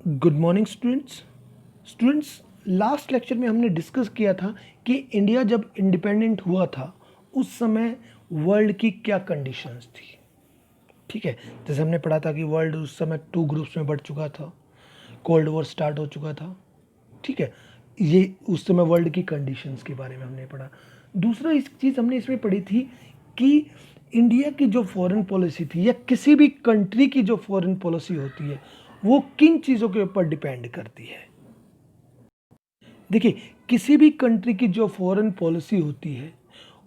Good morning students. Last lecture में हमने discuss किया था कि इंडिया जब इंडिपेंडेंट हुआ था उस समय वर्ल्ड की क्या कंडीशंस थी। ठीक है, जैसे हमने पढ़ा था कि वर्ल्ड उस समय 2 ग्रुप्स में बढ़ चुका था, कोल्ड वॉर स्टार्ट हो चुका था। ठीक है, ये उस समय वर्ल्ड की कंडीशंस के बारे में हमने पढ़ा। दूसरा इस चीज़ हमने इसमें पढ़ी थी कि इंडिया की जो फॉरेन पॉलिसी थी या किसी भी कंट्री की जो फॉरेन पॉलिसी होती है वो किन चीज़ों के ऊपर डिपेंड करती है। देखिए, किसी भी कंट्री की जो फॉरेन पॉलिसी होती है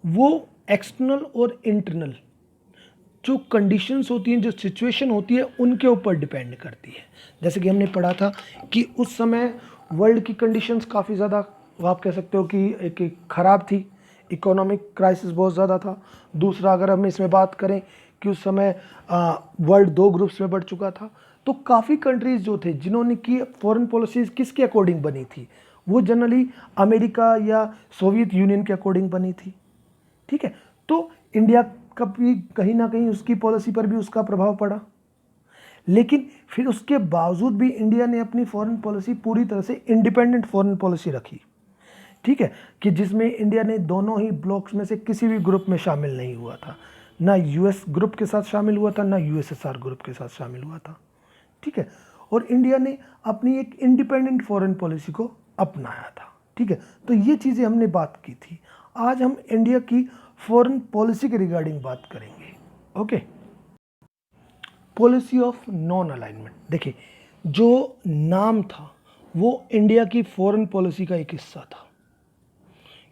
वो एक्सटर्नल और इंटरनल जो कंडीशंस होती हैं, जो सिचुएशन होती है, उनके ऊपर डिपेंड करती है। जैसे कि हमने पढ़ा था कि उस समय वर्ल्ड की कंडीशंस काफ़ी ज़्यादा, आप कह सकते हो कि एक ख़राब थी, इकोनॉमिक क्राइसिस बहुत ज़्यादा था। दूसरा, अगर हम इसमें बात करें कि उस समय वर्ल्ड 2 ग्रुप्स में बढ़ चुका था, तो काफ़ी कंट्रीज़ जो थे जिन्होंने की फॉरेन पॉलिसीज़ किसके अकॉर्डिंग बनी थी, वो जनरली अमेरिका या सोवियत यूनियन के अकॉर्डिंग बनी थी। ठीक है, तो इंडिया का भी कहीं ना कहीं उसकी पॉलिसी पर भी उसका प्रभाव पड़ा, लेकिन फिर उसके बावजूद भी इंडिया ने अपनी फॉरेन पॉलिसी पूरी तरह से इंडिपेंडेंट फॉरेन पॉलिसी रखी। ठीक है, कि जिसमें इंडिया ने दोनों ही ब्लॉक्स में से किसी भी ग्रुप में शामिल नहीं हुआ था, ना यूएस ग्रुप के साथ शामिल हुआ था, ना यूएसएसआर ग्रुप के साथ शामिल हुआ था। ठीक है, और इंडिया ने अपनी एक इंडिपेंडेंट फॉरेन पॉलिसी को अपनाया था। ठीक है, तो ये चीज़ें हमने बात की थी। आज हम इंडिया की फॉरेन पॉलिसी के रिगार्डिंग बात करेंगे। Okay, policy of non alignment. देखिए, जो नाम था वो इंडिया की फॉरेन पॉलिसी का एक हिस्सा था,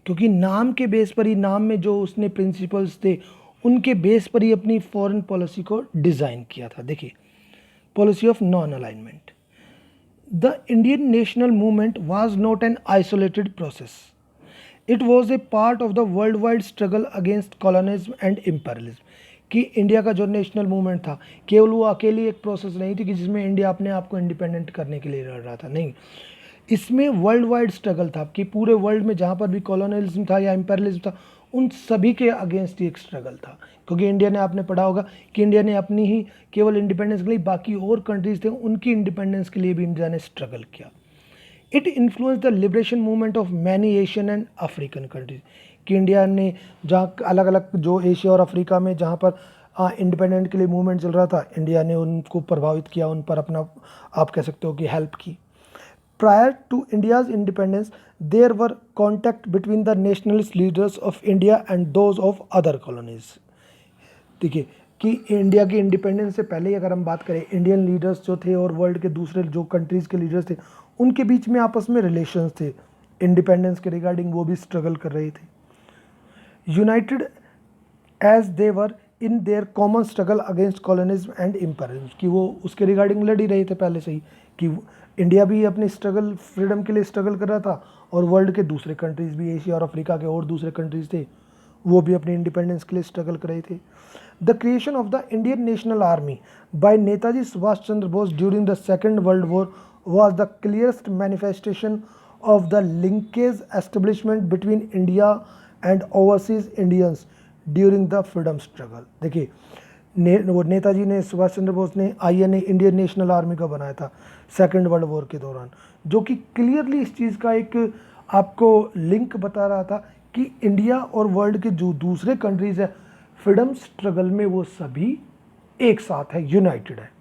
क्योंकि नाम के बेस पर ही, नाम में जो उसने प्रिंसिपल्स थे उनके बेस पर ही अपनी फॉरेन पॉलिसी को डिज़ाइन किया था। देखिए, policy of non alignment. The Indian national movement was not an isolated process. It was a part of the worldwide struggle against colonialism and imperialism. कि इंडिया का जो नेशनल मूवमेंट था केवल वो अकेली एक प्रोसेस नहीं थी कि जिसमें इंडिया अपने आप को इंडिपेंडेंट करने के लिए लड़ रहा था, नहीं। इसमें वर्ल्ड वाइड स्ट्रगल था कि पूरे वर्ल्ड में जहाँ पर भी कॉलोनियलिज्म था या इम्पेरियलिज्म था उन सभी के अगेंस्ट ही एक स्ट्रगल था। क्योंकि इंडिया ने, आपने पढ़ा होगा कि इंडिया ने अपनी ही केवल इंडिपेंडेंस के लिए, बाकी और कंट्रीज थे उनकी इंडिपेंडेंस के लिए भी इंडिया ने स्ट्रगल किया। It influence the liberation movement of many Asian and African countries. कि इंडिया ने जहाँ अलग अलग जो एशिया और अफ्रीका में जहाँ पर इंडिपेंडेंट के लिए मूवमेंट चल रहा था, इंडिया ने उनको प्रभावित किया, उन पर अपना, आप कह सकते हो कि हेल्प की। Prior to India's independence, there were contact between the nationalist leaders of India and those of other colonies. देखिए, कि इंडिया के इंडिपेंडेंस से पहले ही अगर हम बात करें, इंडियन लीडर्स जो थे और वर्ल्ड के दूसरे जो कंट्रीज़ के लीडर्स थे उनके बीच में आपस में रिलेशंस थे, इंडिपेंडेंस के रिगार्डिंग वो भी स्ट्रगल कर रहे थे। United as they were in their common struggle against colonialism and imperialism. कि वो उसके रिगार्डिंग लड़ ही रहे थे पहले से ही, कि इंडिया भी अपनी स्ट्रगल, फ्रीडम के लिए स्ट्रगल कर रहा था और वर्ल्ड के दूसरे कंट्रीज़ भी, एशिया और अफ्रीका के और दूसरे कंट्रीज़ थे, वो भी अपनी इंडिपेंडेंस के लिए स्ट्रगल कर रहे थे। The creation of the Indian National Army by Netaji Subhash Chandra Bose during the second world war was the clearest manifestation of the linkage establishment between India and overseas Indians during the freedom struggle. देखिए, वो नेताजी ने, सुभाष चंद्र बोस ने INA, Indian National army का बनाया था second world war के दौरान, जो कि क्लियरली इस चीज़ का एक आपको लिंक बता रहा था कि इंडिया और वर्ल्ड के जो दूसरे कंट्रीज़ है फ्रीडम स्ट्रगल में वो सभी एक साथ है, यूनाइटेड है।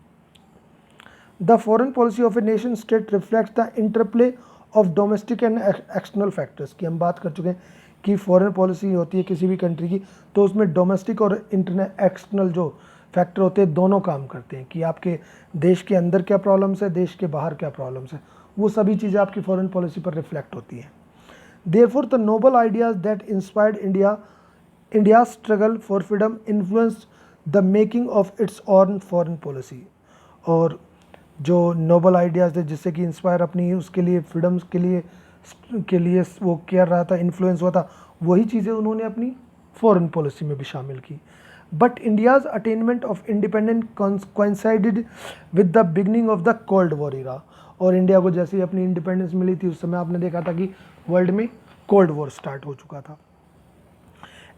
The foreign policy of a nation state reflects the interplay of domestic and external factors। की हम बात कर चुके हैं कि फॉरेन पॉलिसी होती है किसी भी कंट्री की, तो उसमें डोमेस्टिक और एक्सटर्नल जो फैक्टर होते हैं दोनों काम करते हैं, कि आपके देश के अंदर क्या प्रॉब्लम्स है, देश के बाहर क्या प्रॉब्लम्स है, वो सभी चीज़ें आपकी फॉरेन पॉलिसी पर रिफ्लेक्ट होती हैं। Therefore, the noble ideas that inspired India's struggle for freedom influenced the making of its own foreign policy। और जो नोबल आइडियाज़ थे जिससे कि इंस्पायर अपनी उसके लिए, फ्रीडम्स के लिए वो कर रहा था, इन्फ्लुएंस हुआ था, वही चीज़ें उन्होंने अपनी फॉरेन पॉलिसी में भी शामिल की। But India's attainment of independent coincided with the beginning of the cold war era. और इंडिया को जैसे ही अपनी इंडिपेंडेंस मिली थी उस समय आपने देखा था कि वर्ल्ड में कोल्ड वॉर स्टार्ट हो चुका था।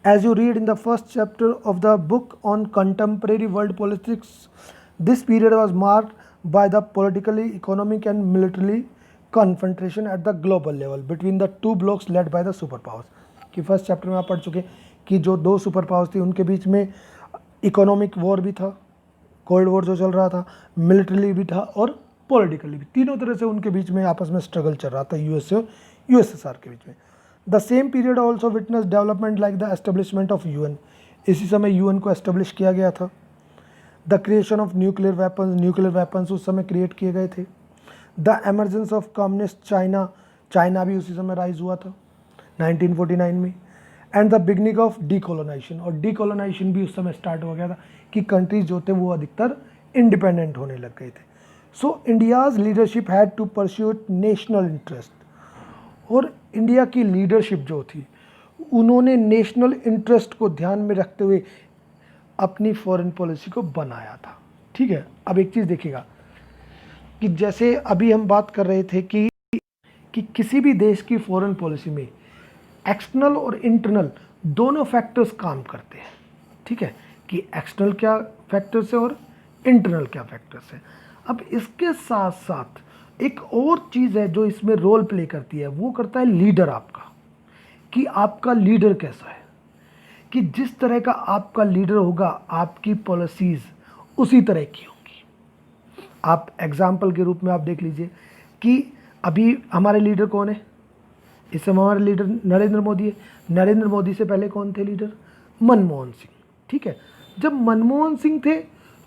As you read in the first chapter of the book on contemporary world politics, this period was marked by the politically, economic and militarily confrontation at the global level between the two blocs led by the superpowers. कि first chapter में आप पढ़ चुके कि जो दो super powers थी उनके बीच में इकोनॉमिक वॉर भी था, कोल्ड वॉर जो चल रहा था, मिलिट्रली भी था और पॉलिटिकली भी, तीनों तरह से उनके बीच में आपस में स्ट्रगल चल रहा था यूएस और यूएसएसआर के बीच में. The same period also witness development like the establishment of UN. इसी समय यूएन को एस्टेब्लिश किया गया था. The creation of nuclear weapons उस समय क्रिएट किए गए थे. The emergence of communist China भी उसी समय राइज हुआ था 1949 में. And the beginning of decolonisation, और डीकोलोनाइजेशन भी उस समय स्टार्ट हो गया था कि कंट्रीज जो थे वो अधिकतर इंडिपेंडेंट होने लग गए थे. So India's leadership had to pursue national interest. और इंडिया की लीडरशिप जो थी उन्होंने नेशनल इंटरेस्ट को ध्यान में रखते हुए अपनी फॉरेन पॉलिसी को बनाया था. ठीक है, अब एक चीज़ देखिएगा कि जैसे अभी हम बात कर रहे थे कि किसी भी देश की फॉरेन पॉलिसी में एक्सटर्नल और इंटरनल दोनों फैक्टर्स काम करते हैं. ठीक है, कि एक्सटर्नल क्या फैक्टर्स है और इंटरनल क्या फैक्टर्स है. अब इसके साथ साथ एक और चीज़ है जो इसमें रोल प्ले करती है, वो करता है लीडर आपका, कि आपका लीडर कैसा है, कि जिस तरह का आपका लीडर होगा आपकी पॉलिसीज़ उसी तरह की होंगी. आप एग्जाम्पल के रूप में आप देख लीजिए कि अभी हमारे लीडर कौन है, इस समय हमारे लीडर नरेंद्र मोदी है. नरेंद्र मोदी से पहले कौन थे लीडर, मनमोहन सिंह. ठीक है, जब मनमोहन सिंह थे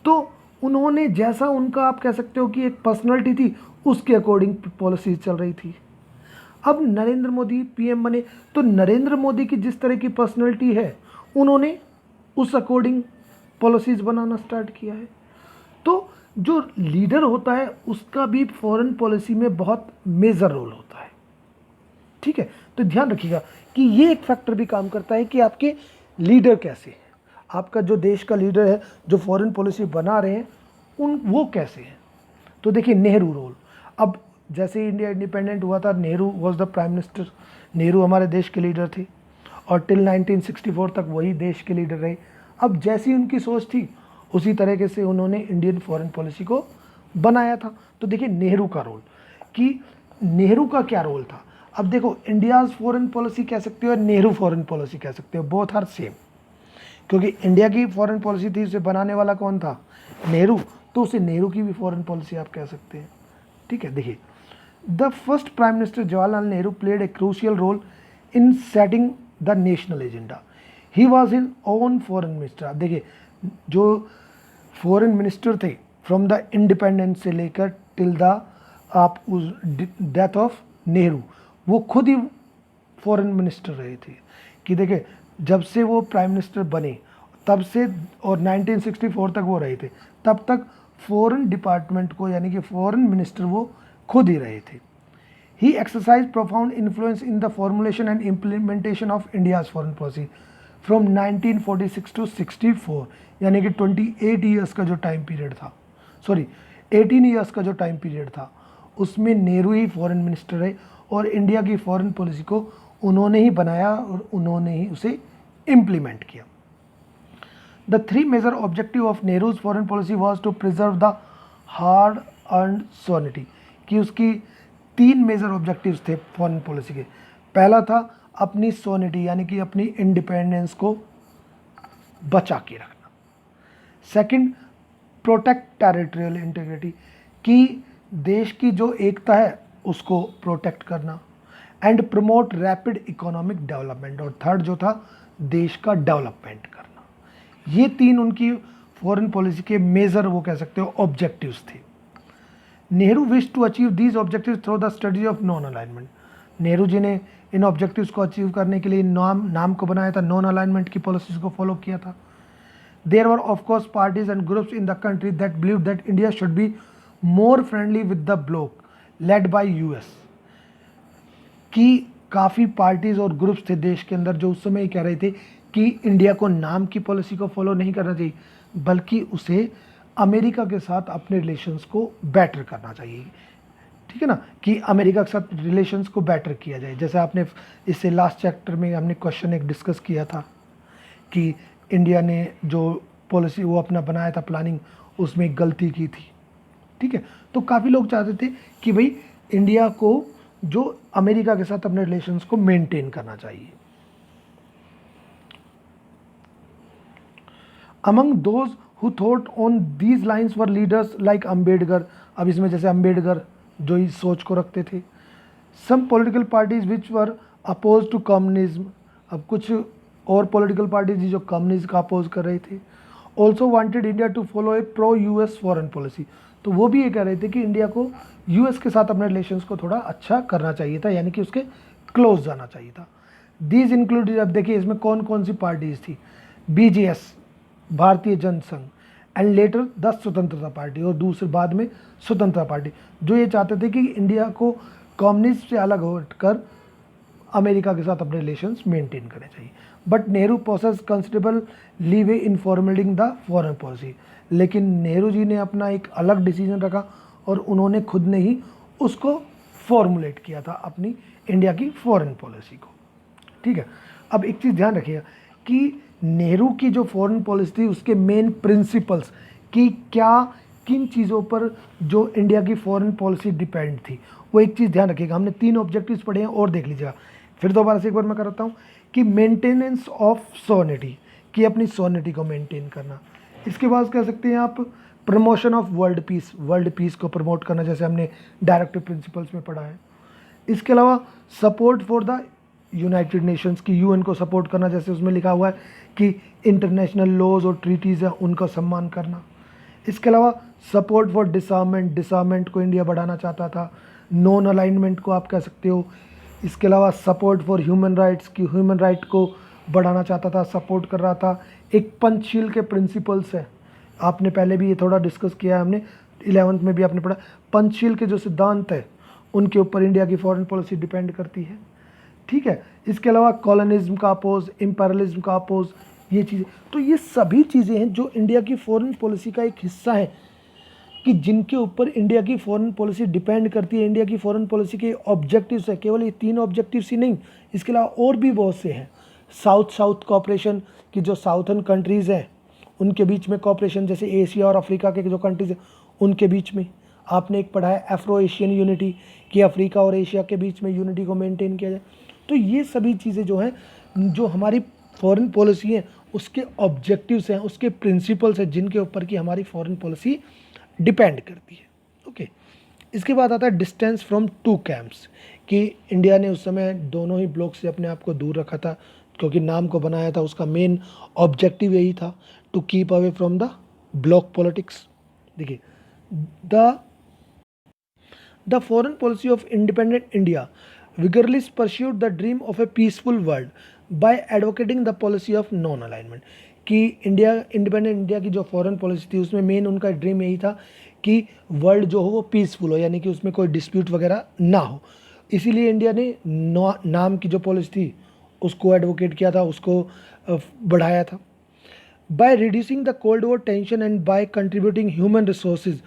तो उन्होंने जैसा उनका आप कह सकते हो कि एक पर्सनालिटी थी उसके अकॉर्डिंग पॉलिसीज चल रही थी. अब नरेंद्र मोदी पीएम बने तो नरेंद्र मोदी की जिस तरह की पर्सनालिटी है उन्होंने उस अकॉर्डिंग पॉलिसीज बनाना स्टार्ट किया है. तो जो लीडर होता है उसका भी फॉरेन पॉलिसी में बहुत मेजर रोल होता है. ठीक है, तो ध्यान रखिएगा कि ये एक फैक्टर भी काम करता है कि आपके लीडर कैसे हैं, आपका जो देश का लीडर है जो फॉरेन पॉलिसी बना रहे हैं वो कैसे हैं. तो देखिए नेहरू रोल. अब जैसे इंडिया इंडिपेंडेंट हुआ था Nehru was the prime minister. Nehru हमारे देश के लीडर थे और टिल 1964 तक वही देश के लीडर रहे. अब जैसी उनकी सोच थी उसी तरीके से उन्होंने इंडियन फॉरेन पॉलिसी को बनाया था. तो देखिए नेहरू का रोल, कि नेहरू का क्या रोल था. अब देखो इंडियाज़ फॉरेन पॉलिसी कह सकते हो और नेहरू फॉरेन पॉलिसी कह सकते हो, बोथ आर सेम. क्योंकि इंडिया की फॉरेन पॉलिसी थी उसे बनाने वाला कौन था, नेहरू, तो उसे नेहरू की भी फॉरेन पॉलिसी आप कह सकते हैं. ठीक है, देखिए the first prime minister Jawaharlal Nehru played a crucial role in setting the national agenda. He was his own foreign minister. आप देखिए जो फॉरेन मिनिस्टर थे फ्रॉम द इंडिपेंडेंस से लेकर टिल द आप उस डेथ ऑफ नेहरू, वो खुद ही फॉरेन मिनिस्टर रहे थे. कि देखिए जब से वो प्राइम मिनिस्टर बने तब से और 1964 तक वो रहे थे, तब तक फॉरेन डिपार्टमेंट को यानी कि फॉरेन मिनिस्टर वो खुद ही रहे थे. He exercise profound influence in the formulation and implementation of India's foreign policy from 1946 to 64, यानी कि 28 ईयर्स का जो टाइम पीरियड था, 18 ईयर्स का जो टाइम पीरियड था उसमें नेहरू ही फॉरेन मिनिस्टर रहे और इंडिया की फॉरेन पॉलिसी को उन्होंने ही बनाया और उन्होंने ही उसे इम्प्लीमेंट किया. The three major objective of Nehru's foreign policy was to preserve the hard earned sovereignty. कि उसकी 3 मेजर ऑब्जेक्टिव्स थे फॉरेन पॉलिसी के. पहला था अपनी सॉवरेनिटी यानी कि अपनी इंडिपेंडेंस को बचा के रखना. सेकंड, प्रोटेक्ट टेरिटोरियल इंटीग्रिटी, कि देश की जो एकता है उसको प्रोटेक्ट करना. And promote rapid economic development, और थर्ड जो था देश का डेवलपमेंट करना. ये 3 उनकी फॉरेन पॉलिसी के मेजर वो कह सकते हो ऑब्जेक्टिव्स थे. Nehru wish to achieve these objectives through the study of non alignment. Nehru ji ने इन ऑब्जेक्टिव्स को अचीव करने के लिए नाम को बनाया था, नॉन अलाइनमेंट की पॉलिसीज को फॉलो किया था. There were of course parties and groups in the country that believe that India should be more friendly with the bloc led by US. कि काफ़ी पार्टीज़ और ग्रुप्स थे देश के अंदर जो उस समय कह रहे थे कि इंडिया को नाम की पॉलिसी को फॉलो नहीं करना चाहिए बल्कि उसे अमेरिका के साथ अपने रिलेशंस को बेटर करना चाहिए. ठीक है ना, कि अमेरिका के साथ रिलेशंस को बेटर किया जाए. जैसे आपने इससे लास्ट चैप्टर में हमने क्वेश्चन एक डिस्कस किया था कि इंडिया ने जो पॉलिसी वो अपना बनाया था प्लानिंग उसमें गलती की थी. ठीक है। तो काफ़ी लोग चाहते थे कि भाई इंडिया को जो अमेरिका के साथ अपने रिलेशंस को मेंटेन करना चाहिए। Among those who thought on these lines were leaders like Ambedkar. अब इसमें जैसे अम्बेडकर जो इस सोच को रखते थे। Some political parties which were oppose to communism. अब कुछ और पॉलिटिकल पार्टीज जो कम्युनिज्म का अपोज कर रहे थे। Also wanted India to follow a pro US foreign policy. तो वो भी ये कह रहे थे कि इंडिया को यूएस के साथ अपने रिलेशंस को थोड़ा अच्छा करना चाहिए था, यानी कि उसके क्लोज जाना चाहिए था। दीज इंक्लूडेड, अब देखिए इसमें कौन कौन सी पार्टीज थी। बीजेएस, भारतीय जनसंघ, एंड लेटर द स्वतंत्रता पार्टी, और दूसरे बाद में स्वतंत्रता पार्टी, जो ये चाहते थे कि इंडिया को कम्युनिस्ट से अलग हटकर अमेरिका के साथ अपने रिलेशंस मेंटेन करने चाहिए। But Nehru possess considerable leeway in formulating the foreign policy. लेकिन नेहरू जी ने अपना एक अलग डिसीजन रखा और उन्होंने खुद ने ही उसको फॉर्मुलेट किया था अपनी इंडिया की फॉरेन पॉलिसी को। ठीक है। अब एक चीज़ ध्यान रखिएगा कि नेहरू की जो फॉरेन पॉलिसी थी उसके मेन प्रिंसिपल्स कि क्या किन चीज़ों पर जो इंडिया की फॉरेन पॉलिसी डिपेंड थी, वो एक चीज़ ध्यान रखिएगा। हमने 3 ऑब्जेक्टिव्स पढ़े हैं और देख लीजिएगा। फिर दोबारा से एक बार मैं कराता हूँ कि मेंटेनेंस ऑफ सॉवर्निटी, कि अपनी सॉवर्निटी को मेंटेन करना। इसके बाद कह सकते हैं आप प्रमोशन ऑफ वर्ल्ड पीस को प्रमोट करना, जैसे हमने डायरेक्टिव प्रिंसिपल्स में पढ़ा है। इसके अलावा support for the United Nations की, यूएन को सपोर्ट करना, जैसे उसमें लिखा हुआ है कि इंटरनेशनल लॉज और ट्रीटीज़ हैं उनका सम्मान करना। इसके अलावा सपोर्ट फॉर डिसआर्मेंट को इंडिया बढ़ाना चाहता था। नॉन अलाइनमेंट को आप कह सकते हो। इसके अलावा सपोर्ट फॉर ह्यूमन राइट्स की, ह्यूमन राइट को बढ़ाना चाहता था, सपोर्ट कर रहा था। एक पंचशील के प्रिंसिपल्स है, आपने पहले भी ये थोड़ा डिस्कस किया है, हमने 11th में भी आपने पढ़ा। पंचशील के जो सिद्धांत है उनके ऊपर इंडिया की फॉरेन पॉलिसी डिपेंड करती है। ठीक है। इसके अलावा कॉलोनिज्म का अपोज, इम्पेरियलिज्म का अपोज, ये चीज़ें, तो ये सभी चीज़ें हैं जो इंडिया की फॉरेन पॉलिसी का एक हिस्सा है, कि जिनके ऊपर इंडिया की फॉरेन पॉलिसी डिपेंड करती है। इंडिया की फॉरेन पॉलिसी के ऑब्जेक्टिव्स है, केवल ये 3 ऑब्जेक्टिव्स ही नहीं, इसके अलावा और भी बहुत से हैं। साउथ कॉपरेशन की, जो साउथर्न कंट्रीज़ हैं उनके बीच में कॉपरेशन, जैसे एशिया और अफ्रीका के जो कंट्रीज़ हैं उनके बीच में। आपने एक पढ़ा है एफ्रो एशियन यूनिटी, कि अफ्रीका और एशिया के बीच में यूनिटी को मेंटेन किया जाए। तो ये सभी चीज़ें जो हैं, जो हमारी फॉरेन पॉलिसी है उसके ऑब्जेक्टिव्स हैं, उसके प्रिंसिपल्स हैं, जिनके ऊपर की हमारी फॉरेन पॉलिसी डिपेंड करती है। ओके। इसके बाद आता है डिस्टेंस फ्रॉम 2 कैंप्स, कि इंडिया ने उस समय दोनों ही ब्लॉक से अपने आप को दूर रखा था, क्योंकि नाम को बनाया था, उसका मेन ऑब्जेक्टिव यही था, to keep away from the bloc politics. देखिए, the foreign policy of independent India vigorously pursued the dream of a peaceful world by advocating the policy of non alignment। कि इंडिपेंडेंट इंडिया की जो foreign policy थी उसमें main उनका dream यही था कि वर्ल्ड जो हो वो पीसफुल हो, यानी कि उसमें कोई डिस्प्यूट वगैरह ना हो। इसीलिए इंडिया ने नाम की जो पॉलिसी थी उसको एडवोकेट किया था, उसको बढ़ाया था। By reducing the cold war tension and by contributing human resources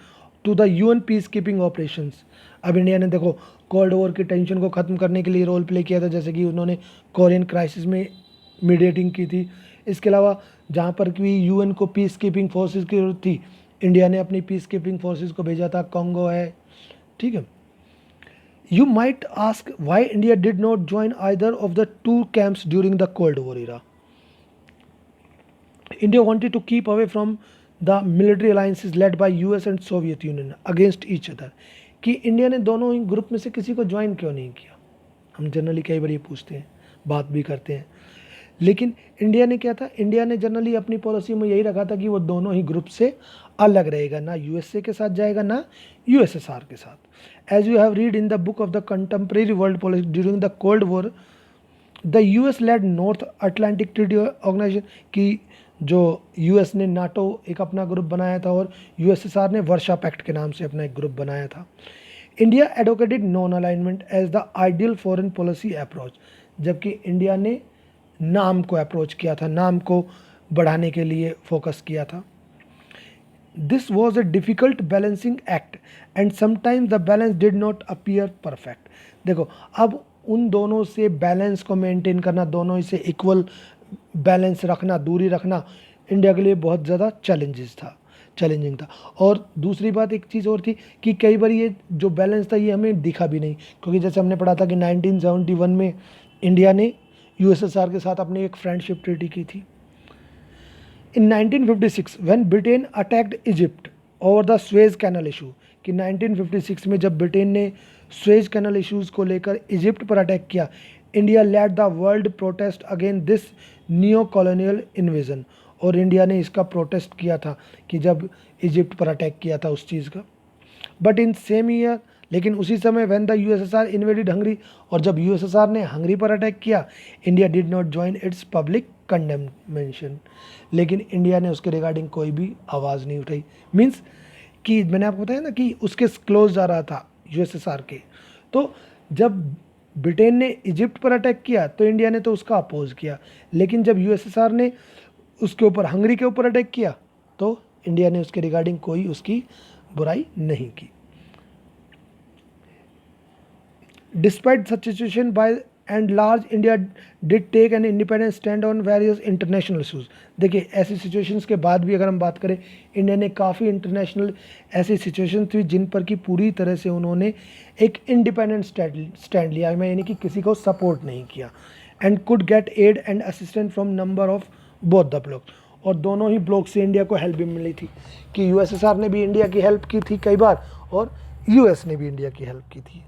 to the UN peace keeping operations. अब इंडिया ने देखो कोल्ड वॉर की टेंशन को ख़त्म करने के लिए रोल प्ले किया था, जैसे कि उन्होंने कोरियन क्राइसिस में मीडिएटिंग की थी। इसके अलावा जहाँ पर भी यूएन को पीस कीपिंग फोर्सेस की जरूरत थी, इंडिया ने अपनी पीस कीपिंग फोर्सेस को भेजा था। कॉन्गो है, ठीक है। You might ask why India did not join either of the 2 camps during the cold war era. India wanted to keep away from the military alliances led by US and Soviet Union against each other. कि India ने दोनों ही group में से किसी को join क्यों नहीं किया। हम जनरली कई बार ये पूछते हैं, बात भी करते हैं, लेकिन इंडिया ने क्या था, इंडिया ने जनरली अपनी पॉलिसी में यही रखा था कि वो दोनों ही ग्रुप से अलग रहेगा, ना यूएसए के साथ जाएगा ना यूएसएसआर के साथ। As you have read in the book of the contemporary world policy during the cold war, the US led North Atlantic Treaty Organization, की जो यूएस ने नाटो एक अपना ग्रुप बनाया था और यूएसएसआर ने वर्षा पैक्ट के नाम से अपना एक ग्रुप बनाया था। India advocated non alignment as the ideal foreign policy approach, जबकि इंडिया ने नाम को अप्रोच किया था, नाम को बढ़ाने के लिए फोकस किया था। This was a difficult balancing act and sometimes the balance did not appear perfect. देखो, अब उन दोनों से बैलेंस को मेंटेन करना, दोनों से इक्वल बैलेंस रखना, दूरी रखना इंडिया के लिए बहुत ज़्यादा चैलेंजेस था। चैलेंजिंग था। और दूसरी बात एक चीज़ और थी कि कई बार ये जो बैलेंस था ये हमें दिखा भी नहीं, क्योंकि जैसे हमने पढ़ा था कि 1971 में इंडिया ने यूएसएसआर के साथ अपनी एक फ्रेंडशिप ट्रीटी की थी। In 1956 when Britain attacked Egypt over the Suez Canal issue, कि 1956 में जब ब्रिटेन ने स्वेज कैनल इश्यूज़ को लेकर इजिप्ट पर अटैक किया, India lead the world protest against this neo colonial invasion, और इंडिया ने इसका प्रोटेस्ट किया था कि जब इजिप्ट पर अटैक किया था उस चीज़ का। बट इन सेम ईयर, लेकिन उसी समय when the USSR invaded Hungary, और जब यूएसएसआर ने हंगरी पर अटैक किया, India did not join it's public condemnation, लेकिन इंडिया ने उसके रिगार्डिंग कोई भी आवाज़ नहीं उठाई। मीन्स कि मैंने आपको बताया ना कि उसके क्लोज जा रहा था यूएसएसआर के, तो जब ब्रिटेन ने इजिप्ट पर अटैक किया तो इंडिया ने तो उसका अपोज किया, लेकिन जब यूएसएसआर ने उसके ऊपर हंगरी के ऊपर अटैक किया तो इंडिया ने उसके रिगार्डिंग कोई उसकी बुराई नहीं की। Despite such situation by and large India did take an independent stand on various international issues. देखिए ऐसी सिचुएशंस के बाद भी अगर हम बात करें, इंडिया ने काफ़ी इंटरनेशनल ऐसी सिचुएशन थी जिन पर कि पूरी तरह से उन्होंने एक इंडिपेंडेंट स्टैंड लिया, मैं यानी कि किसी को सपोर्ट नहीं किया, and could get aid and assistant from number of both the bloc, और दोनों ही ब्लॉक से इंडिया को हेल्प भी मिली थी, कि यूएसएसआर ने भी इंडिया की हेल्प की थी कई बार और यूएस ने भी इंडिया की हेल्प की थी।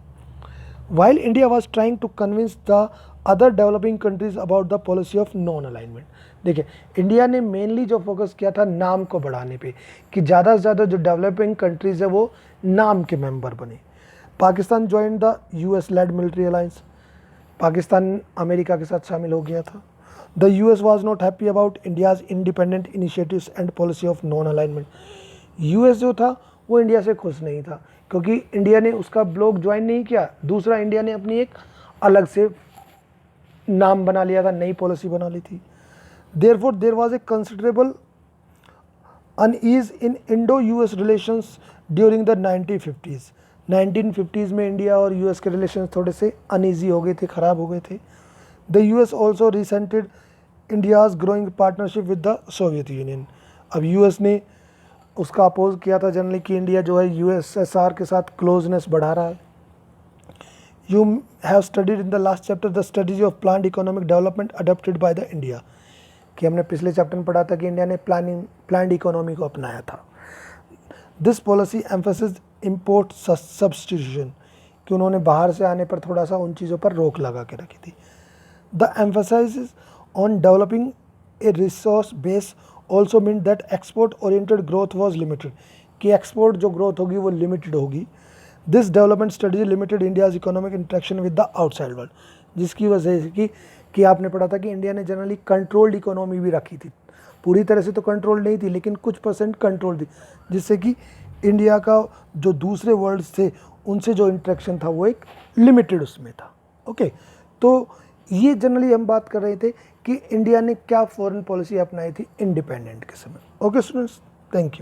While India was trying to convince the other developing countries about the policy of non-alignment, देखिए इंडिया ने मेनली जो फोकस किया था नाम को बढ़ाने पे, कि ज़्यादा से ज़्यादा जो डेवलपिंग कंट्रीज़ है वो नाम के मेंबर बने। Pakistan join the US lead military alliance, Pakistan America के साथ शामिल हो गया था। The US was not happy about India's independent initiatives and policy of non alignment, US जो था वो इंडिया से खुश नहीं था, क्योंकि इंडिया ने उसका ब्लॉक ज्वाइन नहीं किया। दूसरा, इंडिया ने अपनी एक अलग से नाम बना लिया था, नई पॉलिसी बना ली थी। Therefore there was a considerable unease in Indo US relations during the 1950s। 1950s में इंडिया और यूएस के रिलेशंस थोड़े से अनईजी हो गए थे, ख़राब हो गए थे। The US also resented India's growing partnership with the Soviet union. अब यूएस ने उसका अपोज किया था जनरली कि इंडिया जो है यूएसएसआर के साथ क्लोजनेस बढ़ा रहा है। You have studied in the last chapter the strategy of planned economic development adopted by the India, कि हमने पिछले चैप्टर में पढ़ा था कि इंडिया ने प्लान्ड इकोनॉमी को अपनाया था। This policy emphasis import substitution, कि उन्होंने बाहर से आने पर थोड़ा सा उन चीज़ों पर रोक लगा के रखी थी। The emphasise on developing a resource base also mean that export oriented growth was limited, कि एक्सपोर्ट जो ग्रोथ होगी वो लिमिटेड होगी। This development strategy limited India's economic interaction with the outside world, जिसकी वजह से कि आपने पढ़ा था कि इंडिया ने जनरली कंट्रोल्ड इकोनॉमी भी रखी थी, पूरी तरह से तो कंट्रोल नहीं थी लेकिन कुछ परसेंट कंट्रोल थी, जिससे कि इंडिया का जो दूसरे वर्ल्ड थे उनसे जो इंटरेक्शन था वो एक लिमिटेड उसमें था। ओके, तो ये जनरली हम बात कर रहे थे कि इंडिया ने क्या फॉरेन पॉलिसी अपनाई थी इंडिपेंडेंट के समय। Okay students, thank you.